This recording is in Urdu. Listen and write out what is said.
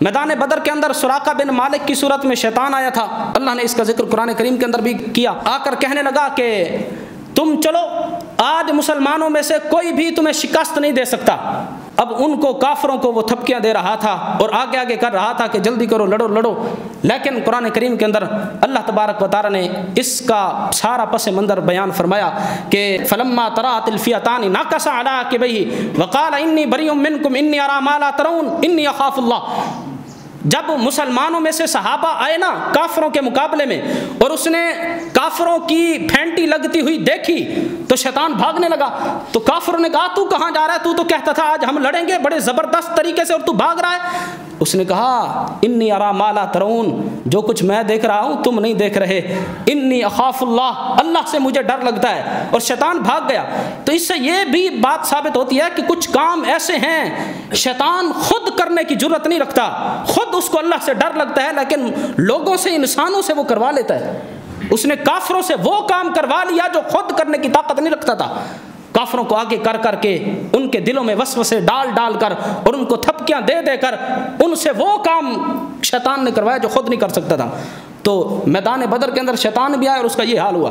میدان بدر کے اندر سراقہ بن مالک کی صورت میں شیطان آیا تھا، اللہ نے اس کا ذکر قرآن کریم کے اندر بھی کیا، آ کر کہنے لگا کہ تم چلو، آج مسلمانوں میں سے کوئی بھی تمہیں شکست نہیں دے سکتا۔ اب ان کو کافروں کو وہ تھپکیاں دے رہا تھا اور آگے آگے کر رہا تھا کہ جلدی کرو، لڑو لڑو، لیکن قرآن کریم کے اندر اللہ تبارک و تعالی نے اس کا سارا پس منظر بیان فرمایا کہ فلما ترات الفئتان نکص علی عقبیہ وقال انی بریء منکم انی اری ما لا ترون انی اخاف اللہ۔ جب مسلمانوں میں سے صحابہ آئے نا کافروں کے مقابلے میں اور اس نے کافروں کی پھینٹی لگتی ہوئی دیکھی تو شیطان بھاگنے لگا، تو کافروں نے کہا تو کہاں جا رہا ہے، تو کہتا تھا آج ہم لڑیں گے بڑے زبردست طریقے سے اور تو بھاگ رہا ہے۔ اس نے کہا انی ارا ما لا ترون، جو کچھ میں دیکھ رہا ہوں تم نہیں دیکھ رہے، انی اخاف اللہ، اللہ سے مجھے ڈر لگتا ہے، اور شیطان بھاگ گیا۔ تو اس سے یہ بھی بات ثابت ہوتی ہے کہ کچھ کام ایسے ہیں شیطان خود کرنے کی جرت نہیں رکھتا، خود اس کو اللہ سے ڈر لگتا ہے، لیکن لوگوں سے، انسانوں سے وہ کروا لیتا ہے۔ اس نے کافروں سے وہ کام کروا لیا جو خود کرنے کی طاقت نہیں رکھتا تھا، کافروں کو آگے کر کر کے ان کے دلوں میں وسوسے ڈال ڈال کر اور ان کو تھپکیاں دے دے کر ان سے وہ کام شیطان نے کروایا جو خود نہیں کر سکتا تھا۔ تو میدان بدر کے اندر شیطان بھی آیا اور اس کا یہ حال ہوا۔